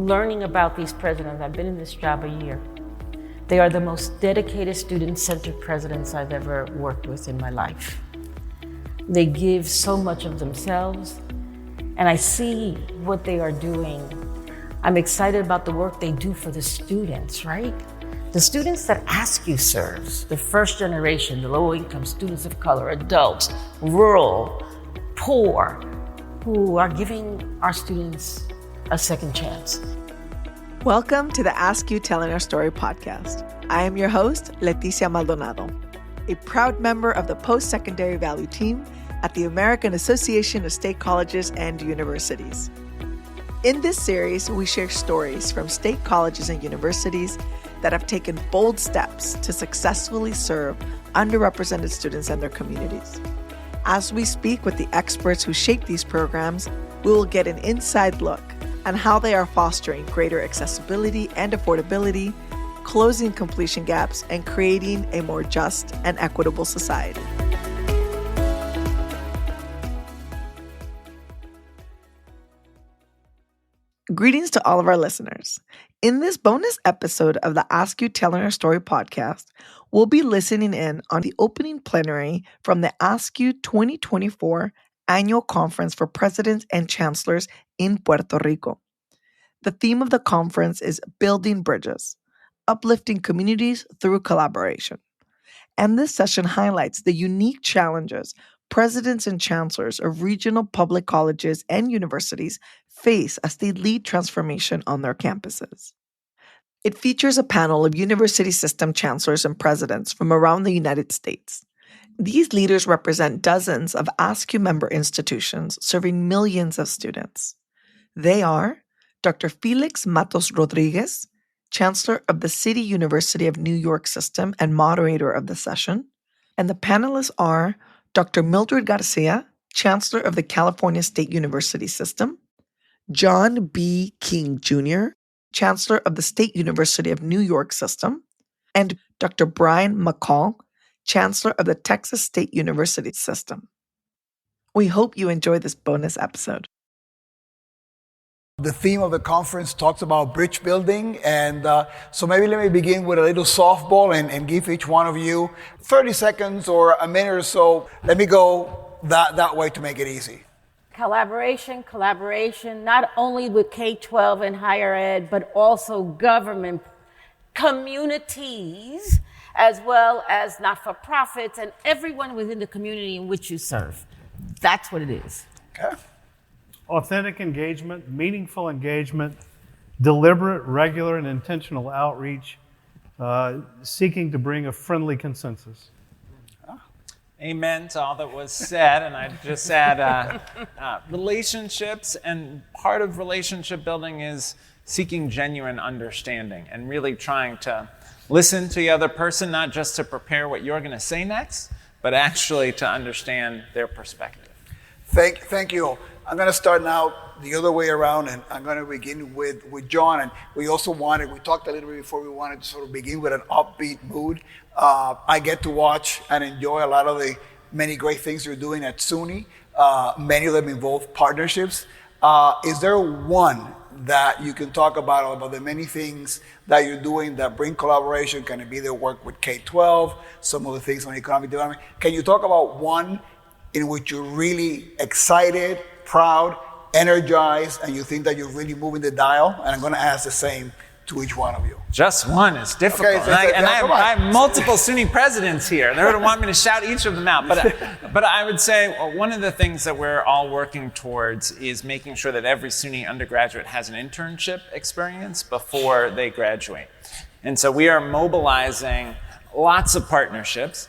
learning about these presidents. I've been in this job a year. They are the most dedicated student-centered presidents I've ever worked with in my life. They give so much of themselves, and I see what they are doing. I'm excited about the work they do for the students, right? The students that AASCU serves, the first generation, the low-income students of color, adults, rural, poor, who are giving our students a second chance. Welcome to the AASCU Telling Our Story podcast. I am your host, Leticia Maldonado, a proud member of the post-secondary value team at the American Association of State Colleges and Universities. In this series, we share stories from state colleges and universities that have taken bold steps to successfully serve underrepresented students and their communities. As we speak with the experts who shape these programs, we will get an inside look on how they are fostering greater accessibility and affordability, closing completion gaps, and creating a more just and equitable society. Greetings to all of our listeners. In this bonus episode of the AASCU Telling Our Story podcast, we'll be listening in on the opening plenary from the AASCU 2024 Annual Conference for Presidents and Chancellors in Puerto Rico. The theme of the conference is Building Bridges, Uplifting Communities Through Collaboration. And this session highlights the unique challenges presidents and chancellors of regional public colleges and universities face as they lead transformation on their campuses. It features a panel of university system chancellors and presidents from around the United States. These leaders represent dozens of AASCU member institutions serving millions of students. They are Dr. Félix Matos Rodríguez, Chancellor of the City University of New York System and moderator of the session, and the panelists are Dr. Mildred Garcia, Chancellor of the California State University System, John B. King Jr., Chancellor of the State University of New York System, and Dr. Brian McCall, Chancellor of the Texas State University System. We hope you enjoy this bonus episode. The theme of the conference talks about bridge building, and so maybe let me begin with a little softball and give each one of you 30 seconds or a minute or so. Let me go that way to make it easy. Collaboration, not only with K-12 and higher ed, but also government, communities, as well as not-for-profits and everyone within the community in which you serve. That's what it is. Okay. Authentic engagement, meaningful engagement, deliberate, regular, and intentional outreach, seeking to bring a friendly consensus. Amen to all that was said, and I'd just add relationships, and part of relationship building is seeking genuine understanding and really trying to listen to the other person, not just to prepare what you're going to say next, but actually to understand their perspective. Thank you. I'm going to start now the other way around, and I'm going to begin with John. And we talked a little bit before, we wanted to sort of begin with an upbeat mood. I get to watch and enjoy a lot of the many great things you're doing at SUNY. Many of them involve partnerships. Is there one that you can talk about the many things that you're doing that bring collaboration? Can it be the work with K-12, some of the things on economic development? Can you talk about one in which you're really excited, proud, energized, and you think that you're really moving the dial? And I'm going to ask the same to each one of you. Just one is difficult. Okay, I have multiple SUNY presidents here. They're going to want me to shout each of them out. But I would say one of the things that we're all working towards is making sure that every SUNY undergraduate has an internship experience before they graduate. And so we are mobilizing lots of partnerships.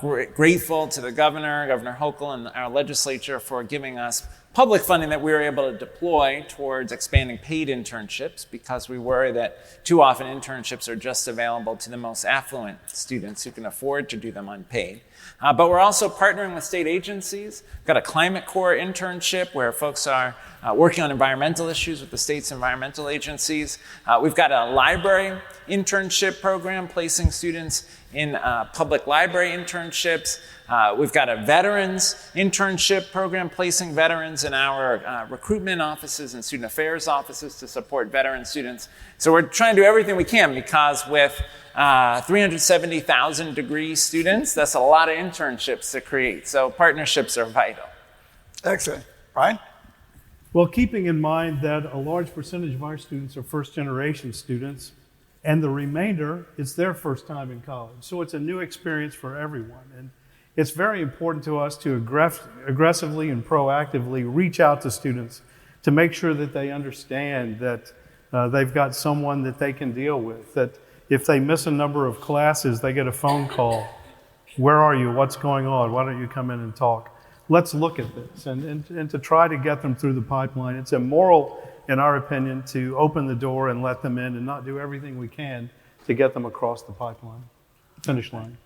Grateful to the Governor Hochul, and our legislature for giving us public funding that we were able to deploy towards expanding paid internships, because we worry that too often internships are just available to the most affluent students who can afford to do them unpaid. But we're also partnering with state agencies. We've got a Climate Corps internship where folks are working on environmental issues with the state's environmental agencies. We've got a library internship program placing students in public library internships. We've got a veterans internship program placing veterans in our recruitment offices and student affairs offices to support veteran students. So we're trying to do everything we can, because with 370,000 degree students, that's a lot of internships to create. So partnerships are vital. Excellent. Brian? Well, keeping in mind that a large percentage of our students are first-generation students, and the remainder, it's their first time in college. So it's a new experience for everyone. And it's very important to us to aggressively and proactively reach out to students to make sure that they understand that they've got someone that they can deal with, that if they miss a number of classes, they get a phone call. Where are you? What's going on? Why don't you come in and talk? Let's look at this, and to try to get them through the pipeline. It's immoral, in our opinion, to open the door and let them in and not do everything we can to get them across the pipeline, finish line.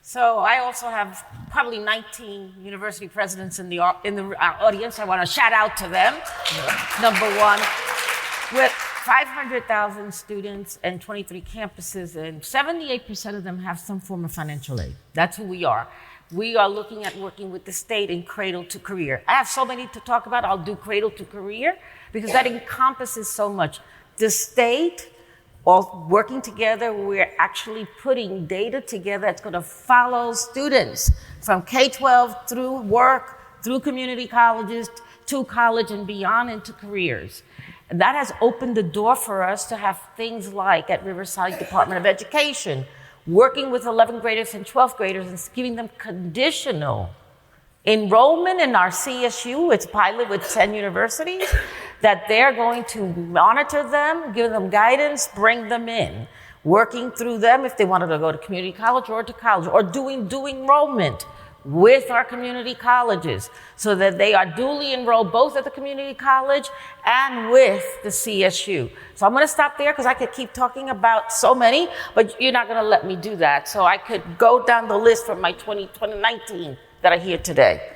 So I also have probably 19 university presidents in the audience. I want to shout out to them. Number one, with 500,000 students and 23 campuses, and 78% of them have some form of financial aid. That's who we are. We are looking at working with the state in cradle to career. I have so many to talk about. I'll do cradle to career because that encompasses so much. The state, all working together, we're actually putting data together that's going to follow students from K-12 through work, through community colleges, to college and beyond into careers. And that has opened the door for us to have things like at Riverside Department of Education, working with 11th graders and 12th graders and giving them conditional enrollment in our CSU. It's a pilot with 10 universities that they're going to monitor them, give them guidance, bring them in, working through them if they wanted to go to community college or doing enrollment with our community colleges so that they are duly enrolled both at the community college and with the CSU. So I'm going to stop there because I could keep talking about so many, but you're not going to let me do that. So I could go down the list from my 2019 that are here today.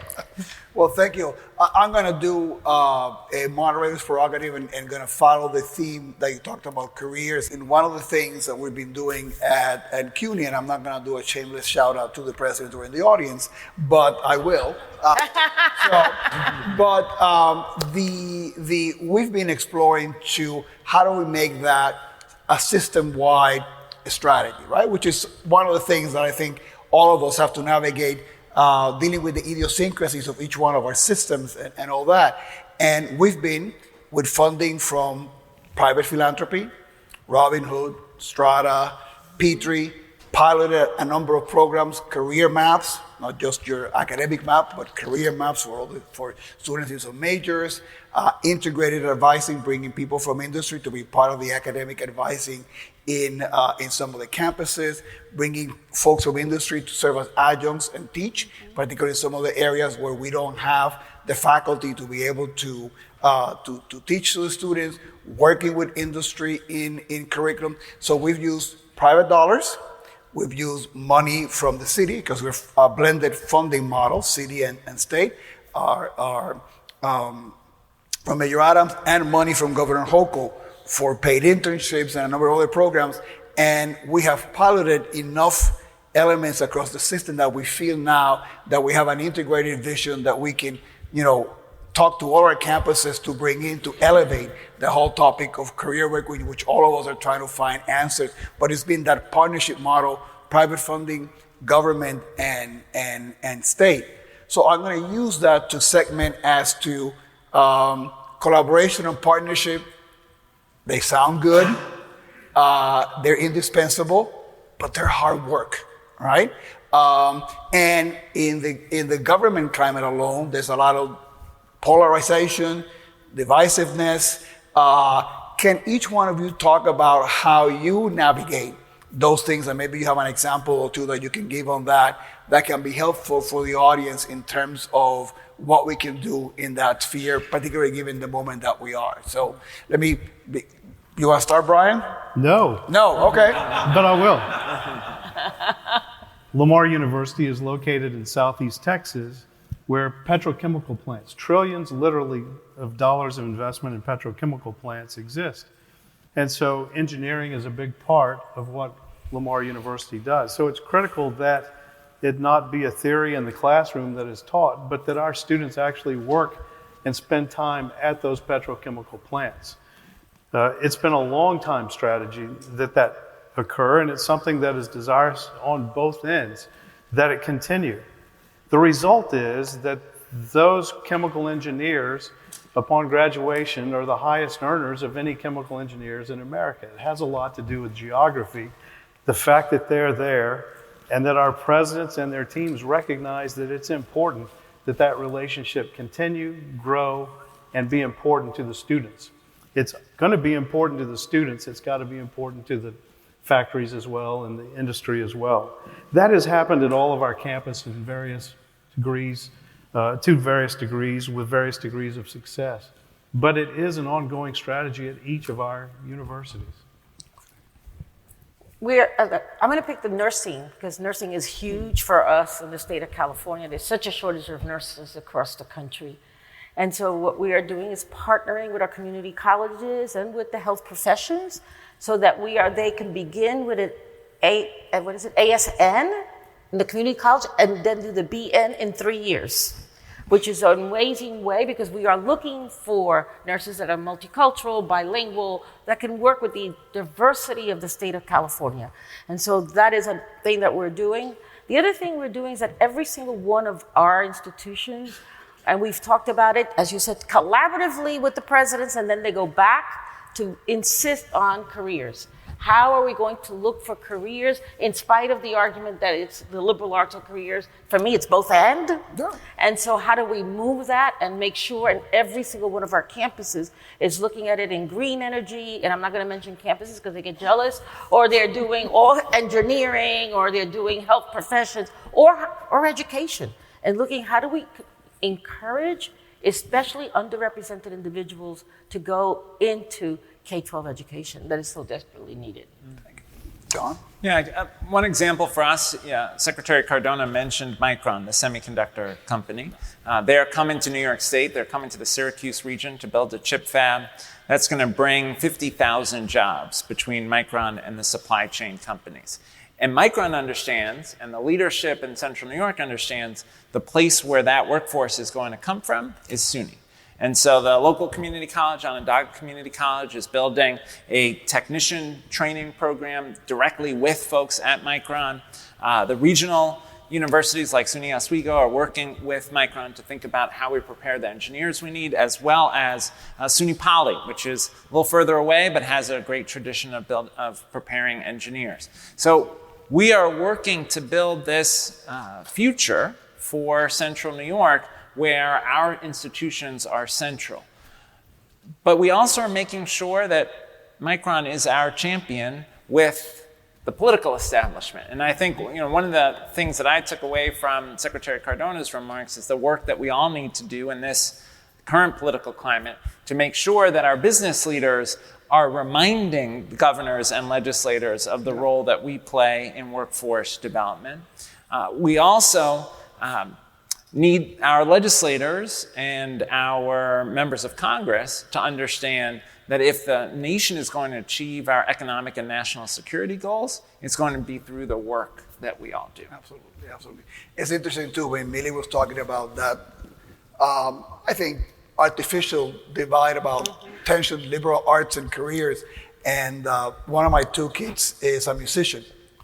Well, thank you. I'm going to do a moderator's prerogative and going to follow the theme that you talked about, careers. And one of the things that we've been doing at CUNY, and I'm not going to do a shameless shout out to the president or in the audience, but I will. We've been exploring how do we make that a system-wide strategy, right? Which is one of the things that I think all of us have to navigate, dealing with the idiosyncrasies of each one of our systems and all that. And we've been with funding from private philanthropy, Robin Hood, Strata, Petrie, piloted a number of programs, career maps, not just your academic map, but career maps for students in some majors, integrated advising, bringing people from industry to be part of the academic advising in some of the campuses, bringing folks from industry to serve as adjuncts and teach, particularly in some of the areas where we don't have the faculty to be able to teach to the students, working with industry in curriculum. So we've used private dollars, we've used money from the city because we're a blended funding model, city and state, from Mayor Adams, and money from Governor Hochul for paid internships and a number of other programs. And we have piloted enough elements across the system that we feel now that we have an integrated vision that we can, talk to all our campuses to bring in, to elevate the whole topic of career work, which all of us are trying to find answers. But it's been that partnership model, private funding, government, and state. So I'm going to use that to segment as to collaboration and partnership. They sound good, they're indispensable, but they're hard work, right? And in the government climate alone, there's a lot of polarization, divisiveness. Can each one of you talk about how you navigate those things? And maybe you have an example or two that you can give on that can be helpful for the audience in terms of what we can do in that sphere, particularly given the moment that we are. So you want to start, Brian? No. No, okay. But I will. Lamar University is located in Southeast Texas, where petrochemical plants, trillions literally of dollars of investment in petrochemical plants exist. And so engineering is a big part of what Lamar University does. So it's critical that it not be a theory in the classroom that is taught, but that our students actually work and spend time at those petrochemical plants. It's been a long time strategy that occur, and it's something that is desirous on both ends, that it continue. The result is that those chemical engineers, upon graduation, are the highest earners of any chemical engineers in America. It has a lot to do with geography, the fact that they're there, and that our presidents and their teams recognize that it's important that that relationship continue, grow, and be important to the students. It's going to be important to the students. It's got to be important to the factories as well and the industry as well. That has happened at all of our campuses in various degrees, to various degrees, with various degrees of success. But it is an ongoing strategy at each of our universities. I'm going to pick the nursing, because nursing is huge for us in the state of California. There's such a shortage of nurses across the country. And so what we are doing is partnering with our community colleges and with the health professions so that they can begin with an ASN in the community college and then do the BN in 3 years, which is an amazing way because we are looking for nurses that are multicultural, bilingual, that can work with the diversity of the state of California. And so that is a thing that we're doing. The other thing we're doing is that every single one of our institutions, and we've talked about it, as you said, collaboratively with the presidents, and then they go back to insist on careers. How are we going to look for careers in spite of the argument that it's the liberal arts or careers? For me, it's both and. Yeah. And so how do we move that and make sure, and every single one of our campuses is looking at it in green energy, and I'm not going to mention campuses because they get jealous, or they're doing all engineering, or they're doing health professions, or education, and looking how do we encourage especially underrepresented individuals to go into K-12 education that is so desperately needed. John? Yeah, one example for us, Secretary Cardona mentioned Micron, the semiconductor company. They're coming to New York State. They're coming to the Syracuse region to build a chip fab. That's going to bring 50,000 jobs between Micron and the supply chain companies. And Micron understands, and the leadership in Central New York understands, the place where that workforce is going to come from is SUNY. And so the local community college, Onondaga Community College, is building a technician training program directly with folks at Micron. The regional universities like SUNY Oswego are working with Micron to think about how we prepare the engineers we need, as well as SUNY Poly, which is a little further away but has a great tradition of preparing engineers. So we are working to build this future for Central New York where our institutions are central. But we also are making sure that Micron is our champion with the political establishment. And I think one of the things that I took away from Secretary Cardona's remarks is the work that we all need to do in this current political climate to make sure that our business leaders are reminding governors and legislators of the role that we play in workforce development. We also need our legislators and our members of Congress to understand that if the nation is going to achieve our economic and national security goals, it's going to be through the work that we all do. Absolutely, absolutely. It's interesting too, when Millie was talking about that, I think artificial divide about tension, liberal arts and careers. And one of my two kids is a musician,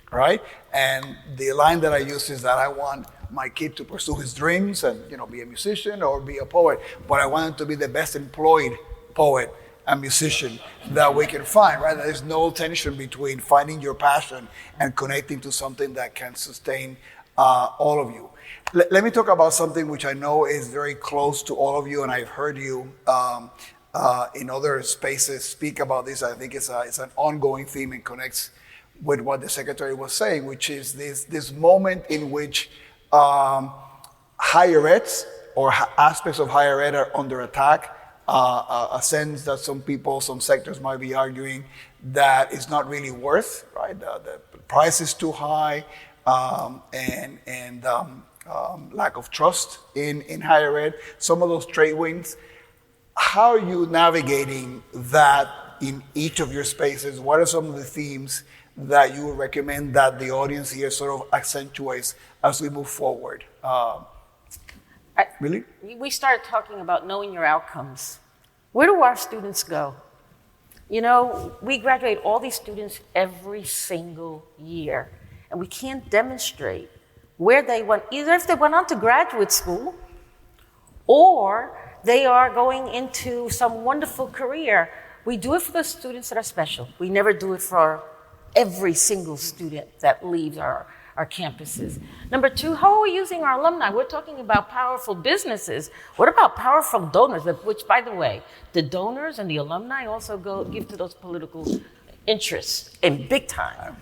right? And the line that I use is that I want my kid to pursue his dreams and be a musician or be a poet, but I want him to be the best employed poet and musician that we can find, right? There's no tension between finding your passion and connecting to something that can sustain all of you. Let me talk about something which I know is very close to all of you, and I've heard you in other spaces speak about this. I think it's an ongoing theme and connects with what the secretary was saying, which is this moment in which higher eds or aspects of higher ed are under attack. A sense that some sectors might be arguing that it's not really worth, right? The price is too high, and lack of trust in higher ed. Some of those trade winds. How are you navigating that in each of your spaces? What are some of the themes that you would recommend that the audience here sort of accentuates as we move forward? Really? We started talking about knowing your outcomes. Where do our students go? You know, we graduate all these students every single year, and we can't demonstrate where they went, either if they went on to graduate school or they are going into some wonderful career. We do it for the students that are special. We never do it for every single student that leaves our campuses. Number two, how are we using our alumni? We're talking about powerful businesses. What about powerful donors? Which, by the way, the donors and the alumni also give to those political interests in big time.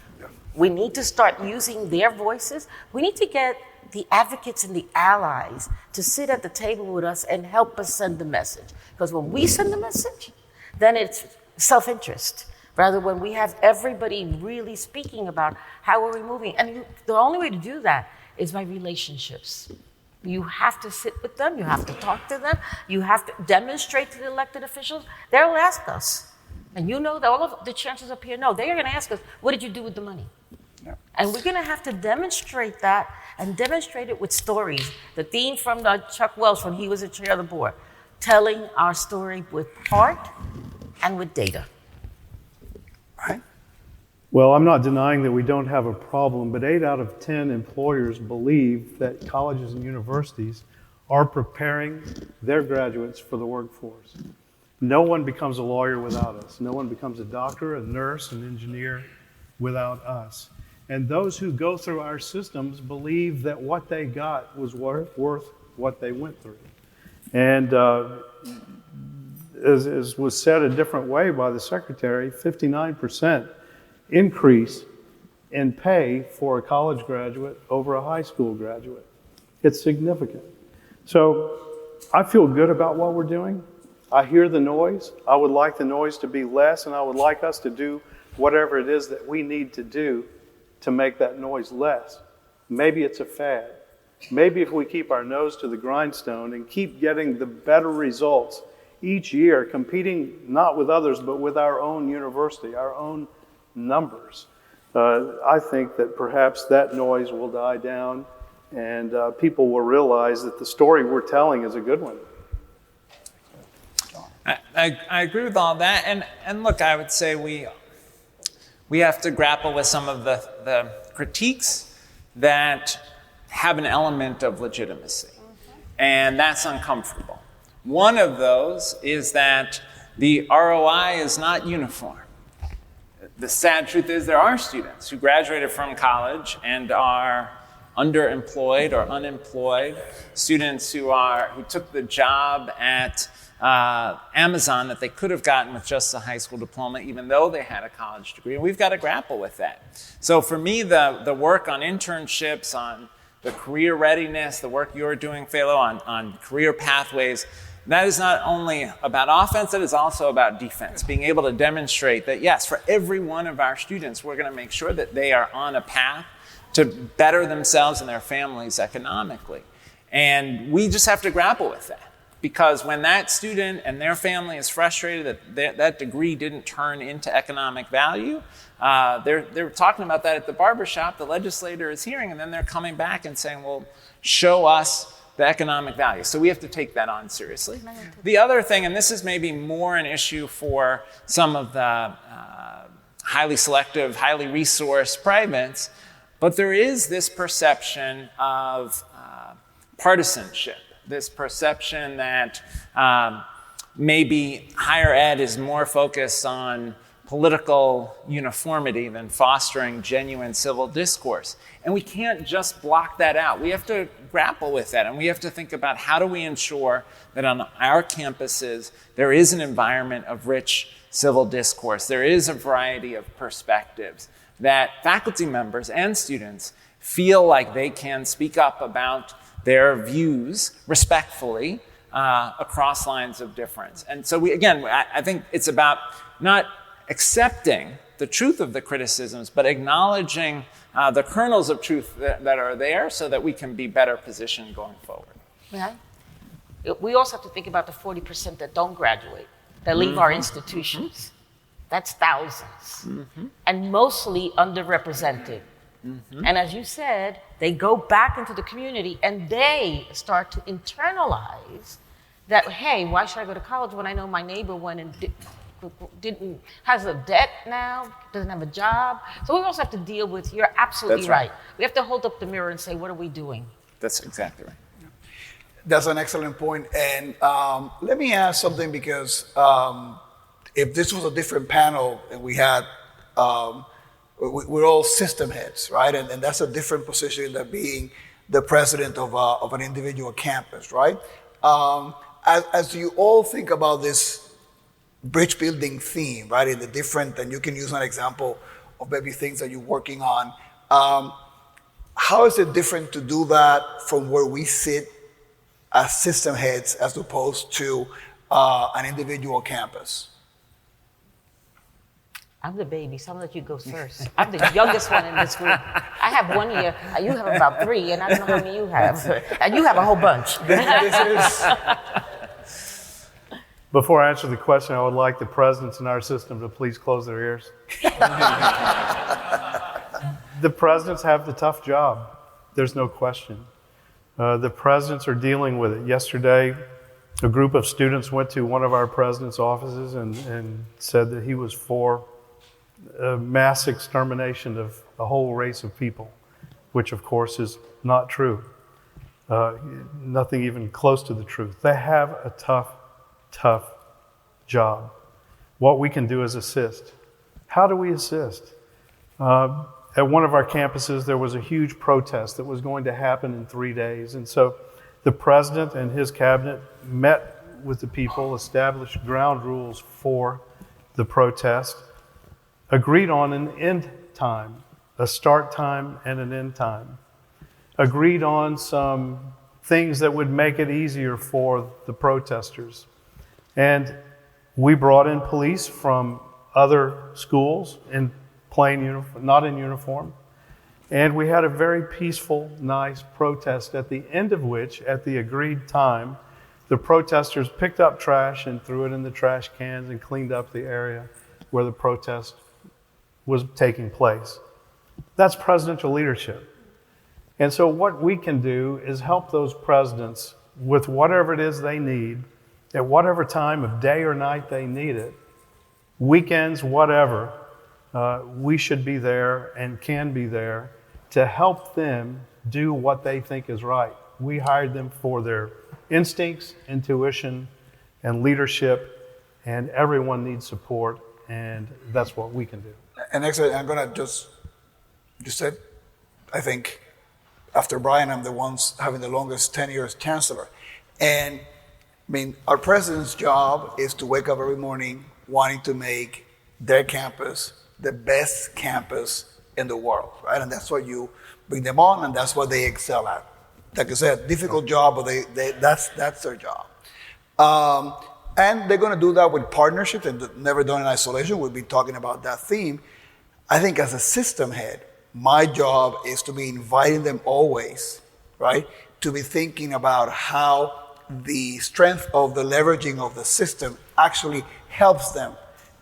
We need to start using their voices. We need to get the advocates and the allies to sit at the table with us and help us send the message. Because when we send the message, then it's self-interest. Rather, when we have everybody really speaking about how are we moving. And the only way to do that is by relationships. You have to sit with them. You have to talk to them. You have to demonstrate to the elected officials. They'll ask us. And you know that all of the chancellors up here know. They are going to ask us, what did you do with the money? Yeah. And we're going to have to demonstrate that and demonstrate it with stories. The theme from Chuck Wells when he was the chair of the board, telling our story with heart and with data. Right. Well, I'm not denying that we don't have a problem, but 8 out of 10 employers believe that colleges and universities are preparing their graduates for the workforce. No one becomes a lawyer without us. No one becomes a doctor, a nurse, an engineer without us. And those who go through our systems believe that what they got was worth what they went through. And as was said a different way by the secretary, 59% increase in pay for a college graduate over a high school graduate. It's significant. So I feel good about what we're doing. I hear the noise. I would like the noise to be less, and I would like us to do whatever it is that we need to do to make that noise less. Maybe it's a fad. Maybe if we keep our nose to the grindstone and keep getting the better results each year, competing not with others, but with our own university, our own numbers, I think that perhaps that noise will die down and people will realize that the story we're telling is a good one. I agree with all that. And look, I would say we have to grapple with some of the critiques that have an element of legitimacy. And that's uncomfortable. One of those is that the ROI is not uniform. The sad truth is there are students who graduated from college and are underemployed or unemployed, students who took the job at Amazon that they could have gotten with just a high school diploma, even though they had a college degree. And we've got to grapple with that. So for me, the work on internships, on the career readiness, the work you're doing, Philo, on career pathways, that is not only about offense, it is also about defense. Being able to demonstrate that, yes, for every one of our students, we're going to make sure that they are on a path to better themselves and their families economically. And we just have to grapple with that. Because when that student and their family is frustrated that that degree didn't turn into economic value, they're talking about that at the barbershop, the legislator is hearing, and then they're coming back and saying, well, show us the economic value. So we have to take that on seriously. The other thing, and this is maybe more an issue for some of the highly selective, highly resourced privates, but there is this perception of partisanship, this perception that maybe higher ed is more focused on political uniformity than fostering genuine civil discourse. And we can't just block that out. We have to grapple with that, and we have to think about how do we ensure that on our campuses there is an environment of rich civil discourse, there is a variety of perspectives, that faculty members and students feel like they can speak up about their views respectfully across lines of difference. And so I think it's about not accepting the truth of the criticisms, but acknowledging the kernels of truth that are there so that we can be better positioned going forward. Yeah. We also have to think about the 40% that don't graduate, that leave our institutions. That's thousands. And mostly underrepresented. And as you said, they go back into the community and they start to internalize that, hey, why should I go to college when I know my neighbor went and has a debt now, doesn't have a job. So we also have to deal with, you're absolutely right. We have to hold up the mirror and say, what are we doing? That's exactly right. That's an excellent point. And let me ask something, because if this was a different panel and we had, we're all system heads, right? And that's a different position than being the president of an individual campus, right? As you all think about this bridge building theme, right, in the different, and you can use an example of maybe things that you're working on. How is it different to do that from where we sit as system heads as opposed to an individual campus? I'm the baby, so I'm gonna let you go first. I'm the youngest one in this group. I have 1 year, you have about 3, and I don't know how many you have. And you have a whole bunch. Before I answer the question, I would like the presidents in our system to please close their ears. The presidents have the tough job. There's no question. The presidents are dealing with it. Yesterday, a group of students went to one of our president's offices and said that he was for mass extermination of a whole race of people, which of course is not true. Nothing even close to the truth. They have a tough job. What we can do is assist. How do we assist? At one of our campuses, there was a huge protest that was going to happen in 3 days. And so the president and his cabinet met with the people, established ground rules for the protest, agreed on an end time, a start time and an end time, agreed on some things that would make it easier for the protesters. And we brought in police from other schools in plain uniform, not in uniform. And we had a very peaceful, nice protest, at the end of which, at the agreed time, the protesters picked up trash and threw it in the trash cans and cleaned up the area where the protest was taking place. That's presidential leadership. And so what we can do is help those presidents with whatever it is they need, at whatever time of day or night they need it, weekends, whatever, we should be there and can be there to help them do what they think is right. We hired them for their instincts, intuition, and leadership, and everyone needs support, and that's what we can do. And actually, I'm gonna you said, I think, after Brian, I'm the ones having the longest tenure as chancellor. And I mean, our president's job is to wake up every morning wanting to make their campus the best campus in the world, right? And that's what you bring them on, and that's what they excel at. Like I said, difficult job, but that's their job. And they're going to do that with partnerships, and never done in isolation. We've been talking about that theme. I think as a system head, my job is to be inviting them always, right? To be thinking about how the strength of the leveraging of the system actually helps them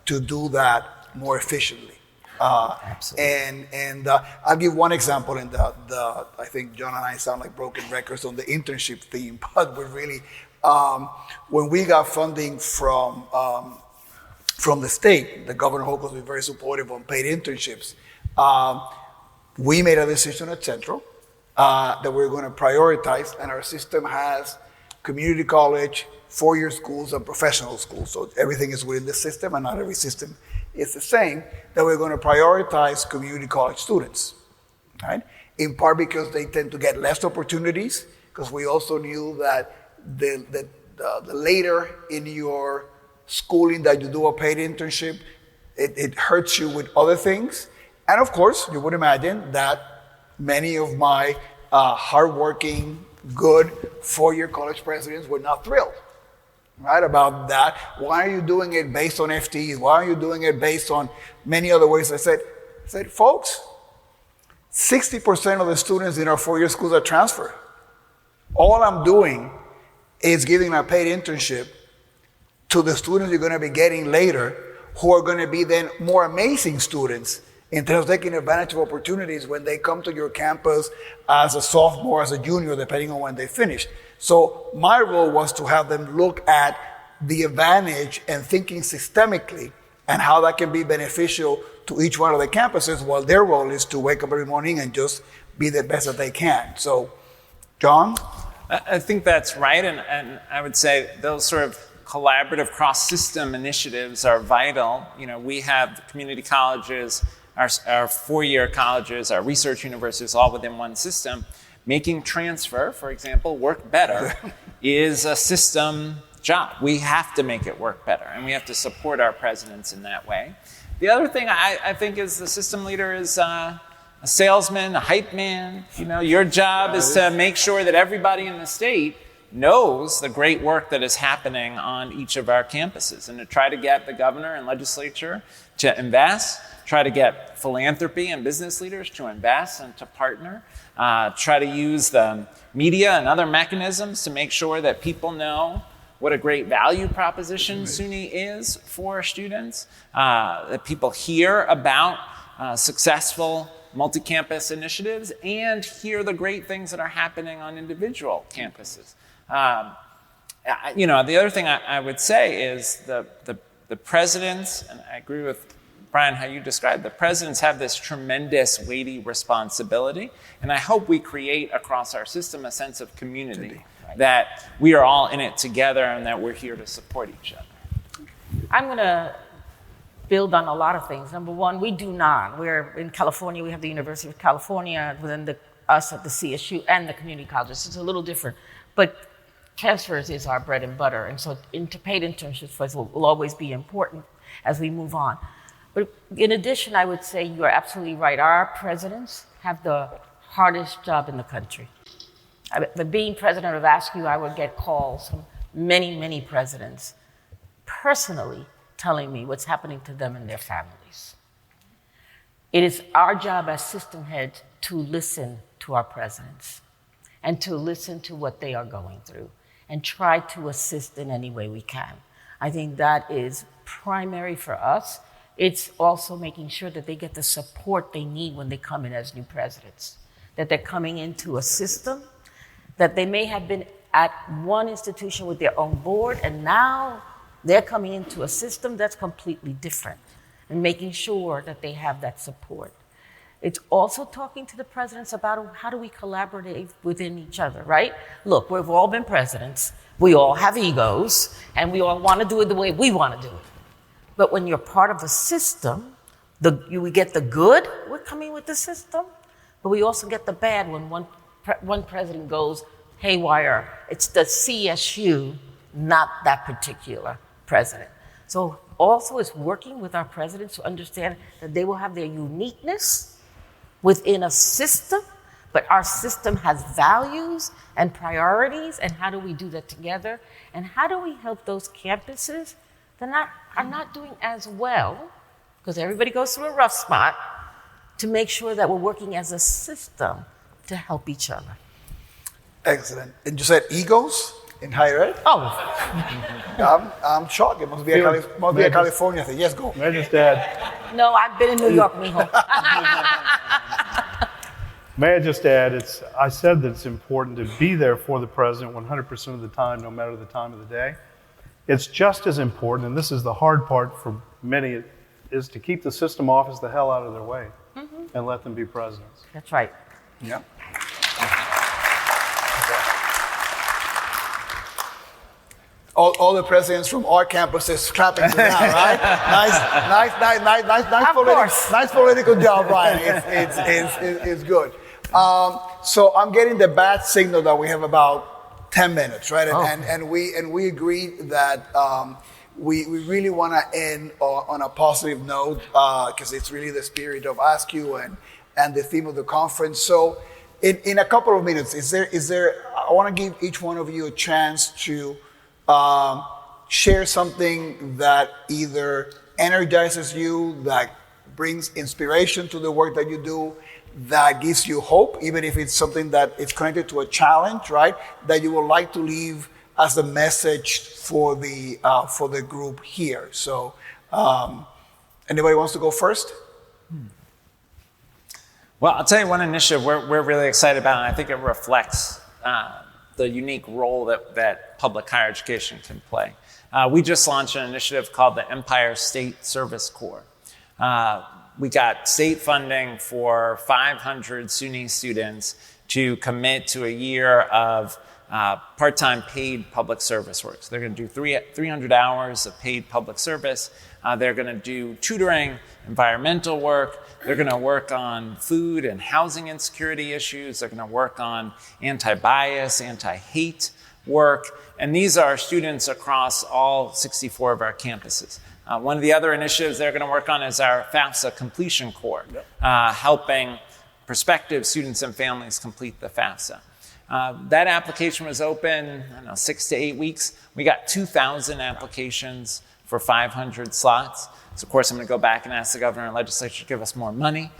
to do that more efficiently. Absolutely. And I'll give one example. In I think John and I sound like broken records on the internship theme, but we're really, when we got funding from the state, the Governor Hochul was very supportive on paid internships. We made a decision at Central that we're going to prioritize, and our system has community college, 4-year schools, and professional schools. So everything is within the system, and not every system is the same, that we're going to prioritize community college students, right? In part because they tend to get less opportunities, because we also knew that the later in your schooling that you do a paid internship, it hurts you with other things. And of course, you would imagine that many of my hardworking, good 4-year college presidents were not thrilled, right, about that. Why are you doing it based on FTEs? Why are you doing it based on many other ways? I said, folks, 60% of the students in our 4-year schools are transferred. All I'm doing is giving a paid internship to the students you're going to be getting later who are going to be then more amazing students in terms of taking advantage of opportunities when they come to your campus as a sophomore, as a junior, depending on when they finish. So my role was to have them look at the advantage and thinking systemically and how that can be beneficial to each one of the campuses, while their role is to wake up every morning and just be the best that they can. So, John? I think that's right, and I would say those sort of collaborative cross-system initiatives are vital. You know, we have the community colleges, our four-year colleges, our research universities, all within one system. Making transfer, for example, work better is a system job. We have to make it work better, and we have to support our presidents in that way. The other thing I think is the system leader is a salesman, a hype man. You know, your job is to make sure that everybody in the state knows the great work that is happening on each of our campuses, and to try to get the governor and legislature to invest, try to get philanthropy and business leaders to invest and to partner, try to use the media and other mechanisms to make sure that people know what a great value proposition SUNY is for students, that people hear about successful multi-campus initiatives and hear the great things that are happening on individual campuses. You know, the other thing I would say is the presidents, and I agree with Brian, how you described, the presidents have this tremendous weighty responsibility, and I hope we create across our system a sense of community, that we are all in it together and that we're here to support each other. I'm going to build on a lot of things. Number one, we do not. We're in California. We have the University of California, within us at the CSU and the community colleges. It's a little different. But transfers is our bread and butter. And so paid internships for us will always be important as we move on. But in addition, I would say you are absolutely right. Our presidents have the hardest job in the country. But being president of AASCU, I would get calls from many, many presidents personally telling me what's happening to them and their families. It is our job as system heads to listen to our presidents and to listen to what they are going through and try to assist in any way we can. I think that is primary for us. It's also making sure that they get the support they need when they come in as new presidents, that they're coming into a system that they may have been at one institution with their own board, and now they're coming into a system that's completely different, and making sure that they have that support. It's also talking to the presidents about how do we collaborate within each other, right? Look, we've all been presidents. We all have egos, and we all want to do it the way we want to do it. But when you're part of a system, we get the good, we're coming with the system, but we also get the bad when one president goes haywire. It's the CSU, not that particular president. So also it's working with our presidents to understand that they will have their uniqueness within a system, but our system has values and priorities, and how do we do that together? And how do we help those campuses that are not doing as well, because everybody goes through a rough spot, to make sure that we're working as a system to help each other. Excellent. And you said egos in higher ed? Oh. I'm shocked. It must be a California thing. Yes, go. May I just add? No, I've been in New York, mijo. May I just add, I said that it's important to be there for the president 100% of the time, no matter the time of the day. It's just as important, and this is the hard part for many, is to keep the system office the hell out of their way and let them be presidents. That's right. Yeah. All the presidents from our campuses clapping to that, right? Nice political job, Brian. It's good. So I'm getting the bad signal that we have about 10 minutes, right? And we agreed that we really want to end on a positive note because it's really the spirit of AASCU and the theme of the conference. So in a couple of minutes, is there? I want to give each one of you a chance to share something that either energizes you, that brings inspiration to the work that you do, that gives you hope, even if it's something that is connected to a challenge, right? That you would like to leave as a message for the group here. So Anybody wants to go first? Well, I'll tell you one initiative we're really excited about, and I think it reflects the unique role that public higher education can play. We just launched an initiative called the Empire State Service Corps. We got state funding for 500 SUNY students to commit to a year of part-time paid public service work. So they're going to do 300 hours of paid public service. They're going to do tutoring, environmental work. They're going to work on food and housing insecurity issues. They're going to work on anti-bias, anti-hate work. And these are students across all 64 of our campuses. One of the other initiatives they're going to work on is our FAFSA completion corps, helping prospective students and families complete the FAFSA. That application was open, 6 to 8 weeks. We got 2,000 applications for 500 slots. So of course I'm going to go back and ask the governor and legislature to give us more money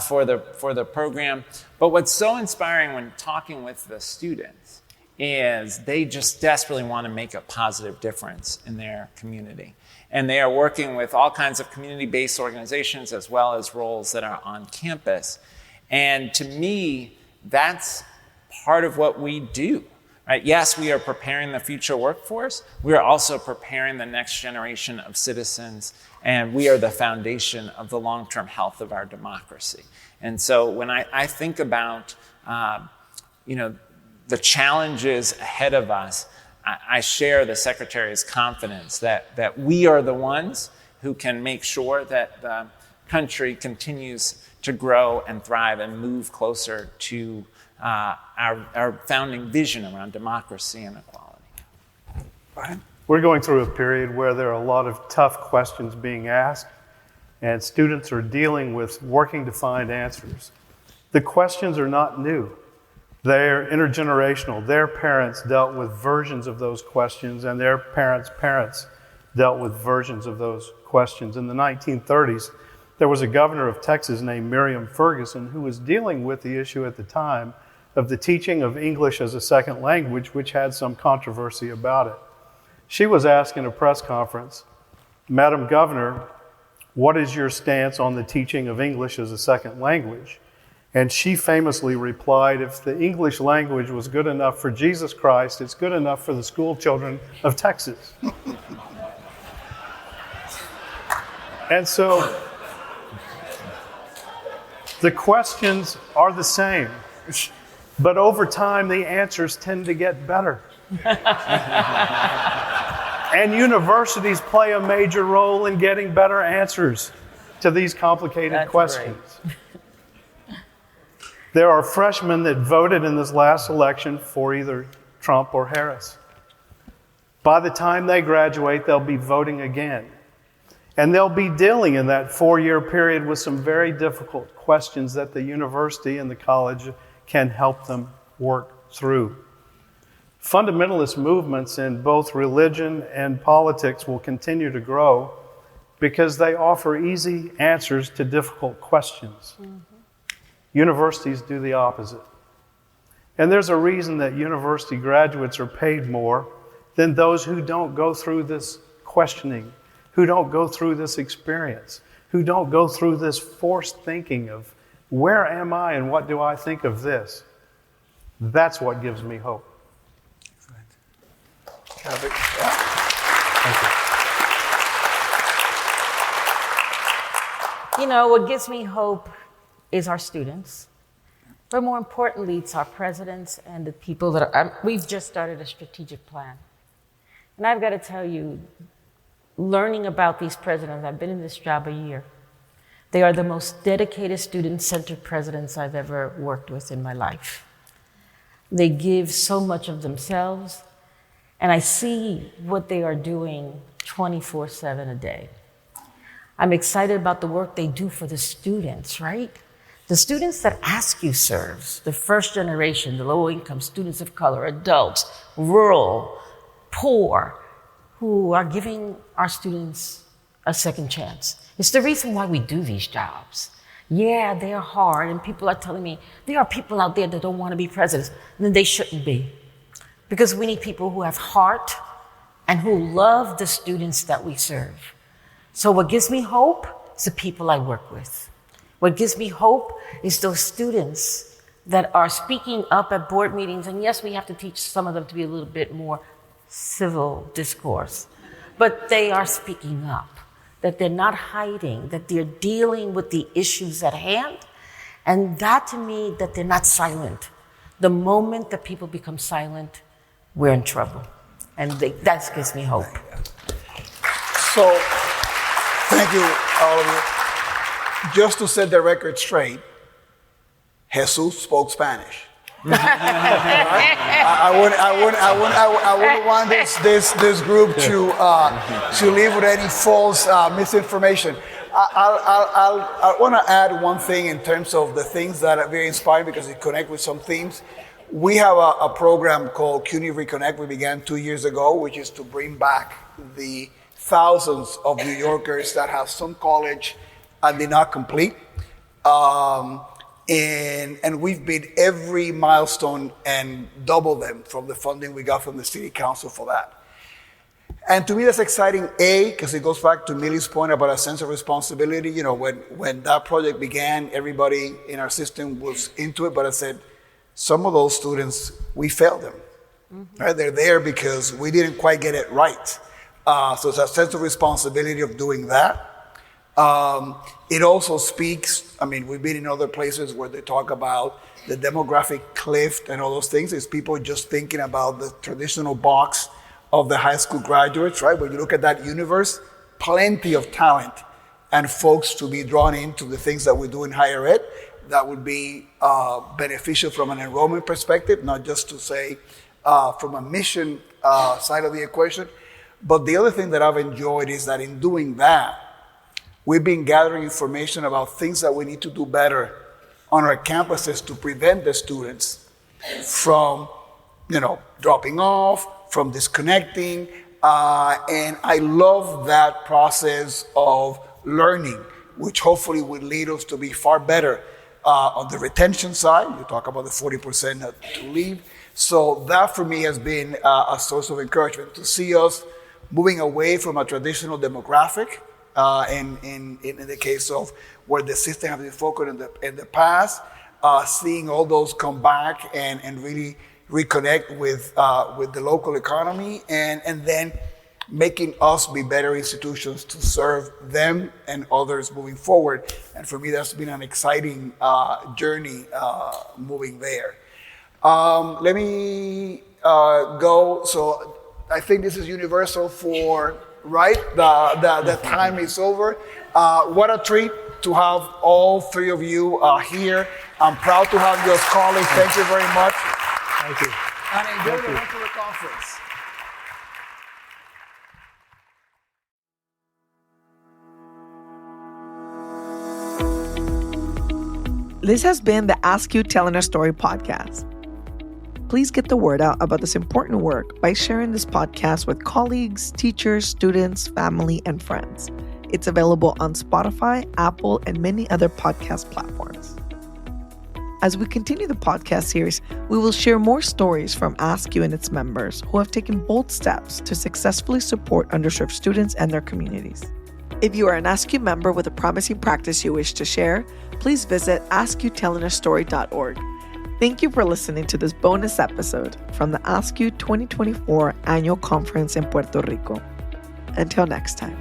for the program. But what's so inspiring when talking with the students is they just desperately want to make a positive difference in their community. And they are working with all kinds of community-based organizations as well as roles that are on campus. And to me, that's part of what we do. Right? Yes, we are preparing the future workforce. We are also preparing the next generation of citizens, and we are the foundation of the long-term health of our democracy. And so when I think about, the challenges ahead of us, I share the Secretary's confidence that we are the ones who can make sure that the country continues to grow and thrive and move closer to our founding vision around democracy and equality. Brian? We're going through a period where there are a lot of tough questions being asked, and students are dealing with working to find answers. The questions are not new. They're intergenerational. Their parents dealt with versions of those questions, and their parents' dealt with versions of those questions. In the 1930s, there was a governor of Texas named Miriam Ferguson who was dealing with the issue at the time of the teaching of English as a second language, which had some controversy about it. She was asked in a press conference, "Madam Governor, what is your stance on the teaching of English as a second language?" And she famously replied, "If the English language was good enough for Jesus Christ, it's good enough for the school children of Texas." And so the questions are the same, but over time the answers tend to get better. And universities play a major role in getting better answers to these complicated questions. Right. There are freshmen that voted in this last election for either Trump or Harris. By the time they graduate, they'll be voting again. And they'll be dealing in that 4-year period with some very difficult questions that the university and the college can help them work through. Fundamentalist movements in both religion and politics will continue to grow because they offer easy answers to difficult questions. Mm-hmm. Universities do the opposite. And there's a reason that university graduates are paid more than those who don't go through this questioning, who don't go through this experience, who don't go through this forced thinking of, where am I and what do I think of this? That's what gives me hope. Thank you. You know, what gives me hope is our students, but more importantly, it's our presidents and the people that are, we've just started a strategic plan. And I've got to tell you, learning about these presidents, I've been in this job a year. They are the most dedicated student-centered presidents I've ever worked with in my life. They give so much of themselves, and I see what they are doing 24/7 a day. I'm excited about the work they do for the students, right? The students that AASCU serves, the first generation, the low-income students of color, adults, rural, poor, who are giving our students a second chance. It's the reason why we do these jobs. Yeah, they are hard, and people are telling me there are people out there that don't want to be presidents, and they shouldn't be. Because we need people who have heart and who love the students that we serve. So what gives me hope is the people I work with. What gives me hope is those students that are speaking up at board meetings. And yes, we have to teach some of them to be a little bit more civil discourse. But they are speaking up, that they're not hiding, that they're dealing with the issues at hand. And that to me, that they're not silent. The moment that people become silent, we're in trouble. And that gives me hope. So, thank you, all of you. Just to set the record straight, Jesus spoke Spanish. I wouldn't want this group to live with any false misinformation. I want to add one thing in terms of the things that are very inspiring because it connect with some themes. We have a program called CUNY Reconnect we began 2 years ago, which is to bring back the thousands of New Yorkers that have some college and did not complete. And we've beat every milestone and double them from the funding we got from the city council for that. And to me, that's exciting, because it goes back to Millie's point about a sense of responsibility. You know, when that project began, everybody in our system was into it, but I said, some of those students, we failed them. Mm-hmm. Right? They're there because we didn't quite get it right. So it's a sense of responsibility of doing that. It also speaks, I mean, we've been in other places where they talk about the demographic cliff and all those things. It's people just thinking about the traditional box of the high school graduates, right? When you look at that universe, plenty of talent and folks to be drawn into the things that we do in higher ed that would be beneficial from an enrollment perspective, not just to say from a mission side of the equation. But the other thing that I've enjoyed is that in doing that, we've been gathering information about things that we need to do better on our campuses to prevent the students from, dropping off, from disconnecting. And I love that process of learning, which hopefully will lead us to be far better on the retention side. You talk about the 40% to leave. So that for me has been a source of encouragement to see us moving away from a traditional demographic. In the case of where the system has been focused in the past, seeing all those come back and really reconnect with the local economy and then making us be better institutions to serve them and others moving forward. And for me, that's been an exciting journey moving there. Let me go. So I think this is universal for, right? The time is over. What a treat to have all three of you here. I'm proud to have you as colleagues. Thank you very much. Thank you. And enjoy the rest of the conference. This has been the AASCU Telling Our Story podcast. Please get the word out about this important work by sharing this podcast with colleagues, teachers, students, family, and friends. It's available on Spotify, Apple, and many other podcast platforms. As we continue the podcast series, we will share more stories from AASCU and its members who have taken bold steps to successfully support underserved students and their communities. If you are an AASCU member with a promising practice you wish to share, please visit AASCUtellingourstory.org. Thank you for listening to this bonus episode from the AASCU 2024 Annual Conference in Puerto Rico. Until next time.